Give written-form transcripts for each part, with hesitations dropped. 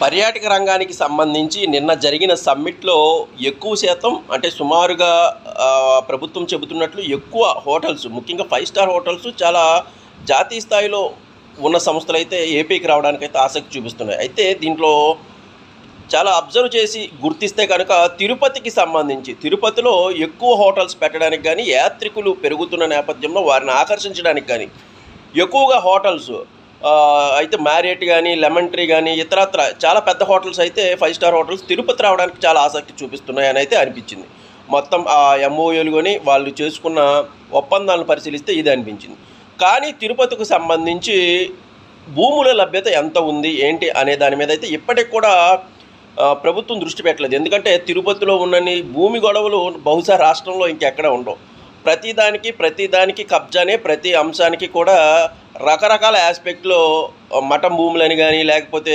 పర్యాటక రంగానికి సంబంధించి నిన్న జరిగిన సమ్మిట్లో ఎక్కువ శాతం అంటే సుమారుగా ప్రభుత్వం చెబుతున్నట్లు ఎక్కువ హోటల్స్, ముఖ్యంగా 5 స్టార్ హోటల్స్ చాలా జాతీయ స్థాయిలో ఉన్న సంస్థలైతే ఏపీకి రావడానికైతే ఆసక్తి చూపిస్తున్నాయి. అయితే దీంట్లో చాలా అబ్జర్వ్ చేసి గుర్తిస్తే కనుక తిరుపతికి సంబంధించి తిరుపతిలో ఎక్కువ హోటల్స్ పెట్టడానికి కానీ, యాత్రికులు పెరుగుతున్న నేపథ్యంలో వారిని ఆకర్షించడానికి కానీ ఎక్కువగా హోటల్స్ అయితే మ్యారియట్ కానీ, లెమన్ ట్రీ కానీ, ఇతరత్ర చాలా పెద్ద హోటల్స్ అయితే 5 స్టార్ హోటల్స్ తిరుపతి రావడానికి చాలా ఆసక్తి చూపిస్తున్నాయని అయితే అనిపించింది. మొత్తం ఆ ఎంఓయూలు కానీ వాళ్ళు చేసుకున్న ఒప్పందాలను పరిశీలిస్తే ఇది అనిపించింది. కానీ తిరుపతికి సంబంధించి భూముల లభ్యత ఎంత ఉంది ఏంటి అనే దాని మీద అయితే ఇప్పటికి కూడా ప్రభుత్వం దృష్టి పెట్టలేదు. ఎందుకంటే తిరుపతిలో ఉన్నన్ని భూమి గొడవలు బహుశా రాష్ట్రంలో ఇంకెక్కడ ఉండవు. ప్రతిదానికి కబ్జానే, ప్రతి అంశానికి కూడా రకరకాల ఆస్పెక్ట్లో మఠం భూములని కానీ, లేకపోతే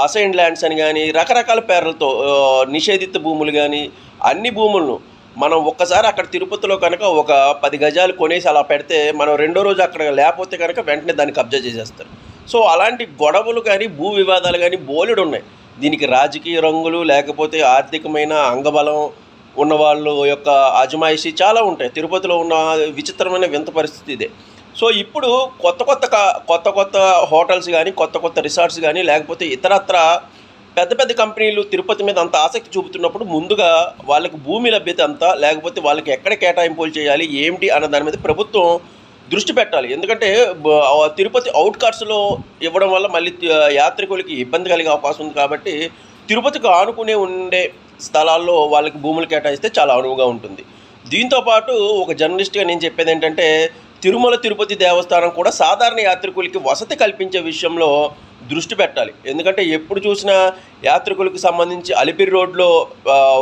అసైన్డ్ ల్యాండ్స్ అని కానీ, రకరకాల పేర్లతో నిషేధిత భూములు కానీ, అన్ని భూములను మనం ఒక్కసారి అక్కడ తిరుపతిలో కనుక ఒక 10 గజాలు కొనేసి అలా పెడితే మనం రెండో రోజు అక్కడ లేకపోతే కనుక వెంటనే దాన్ని కబ్జా చేసేస్తారు. సో అలాంటి గొడవలు కానీ, భూ వివాదాలు కానీ బోలెడు ఉన్నాయి. దీనికి రాజకీయ రంగులు, లేకపోతే ఆర్థికమైన అంగబలం ఉన్నవాళ్ళు యొక్క అజమాయిషీ చాలా ఉంటాయి. తిరుపతిలో ఉన్న విచిత్రమైన వింత పరిస్థితి ఇదే. సో ఇప్పుడు కొత్త హోటల్స్ కానీ, కొత్త రిసార్ట్స్ కానీ, లేకపోతే ఇతరత్ర పెద్ద కంపెనీలు తిరుపతి మీద అంత ఆసక్తి చూపుతున్నప్పుడు ముందుగా వాళ్ళకి భూమి లభ్యత అంతా, లేకపోతే వాళ్ళకి ఎక్కడ కేటాయింపులు చేయాలి ఏమిటి అన్న దాని మీద ప్రభుత్వం దృష్టి పెట్టాలి. ఎందుకంటే తిరుపతి అవుట్కట్స్లో ఇవ్వడం వల్ల మళ్ళీ యాత్రికులకి ఇబ్బంది కలిగే అవకాశం ఉంది. కాబట్టి తిరుపతికి ఆనుకునే ఉండే స్థలాల్లో వాళ్ళకి భూములు కేటాయిస్తే చాలా అనువుగా ఉంటుంది. దీంతోపాటు ఒక జర్నలిస్ట్గా నేను చెప్పేది ఏంటంటే, తిరుపతి దేవస్థానం కూడా సాధారణ యాత్రికులకి వసతి కల్పించే విషయంలో దృష్టి పెట్టాలి. ఎందుకంటే ఎప్పుడు చూసినా యాత్రికులకు సంబంధించి అలిపిరి రోడ్లో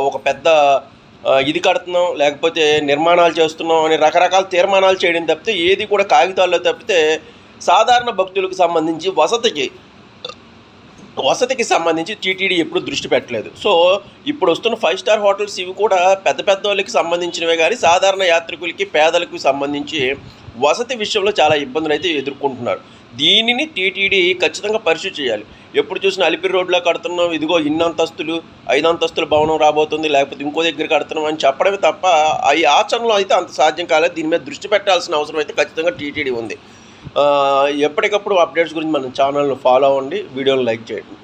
ఒక పెద్ద ఇది కడుతున్నాం, లేకపోతే నిర్మాణాలు చేస్తున్నాం అని రకరకాల తీర్మానాలు చేయడం తప్పితే ఏది కూడా కాగితాల్లో తప్పితే సాధారణ భక్తులకు సంబంధించి వసతికి సంబంధించి టీటీడీ ఎప్పుడు దృష్టి పెట్టలేదు. సో ఇప్పుడు వస్తున్న 5 స్టార్ హోటల్స్ ఇవి కూడా పెద్ద వాళ్ళకి సంబంధించినవే కానీ సాధారణ యాత్రికులకి, పేదలకు సంబంధించి వసతి విషయంలో చాలా ఇబ్బందులు అయితే ఎదుర్కొంటున్నారు. దీనిని టీటీడీ ఖచ్చితంగా పరిశీలి చేయాలి. ఎప్పుడు చూసినా అలిపిరి రోడ్లో కడుతున్నాం, ఇదిగో 5 అంతస్తుల భవనం రాబోతుంది, లేకపోతే ఇంకో దగ్గర కడుతున్నాం అని చెప్పడమే తప్ప ఈ ఆచరణలో అయితే అంత సాధ్యం కాలేదు. దీని మీద దృష్టి పెట్టాల్సిన అవసరం అయితే ఖచ్చితంగా టీటీడీ ఉంది. ఎప్పటికప్పుడు అప్డేట్స్ గురించి మన ఛానల్ను ఫాలో అవ్వండి, వీడియోని లైక్ చేయండి.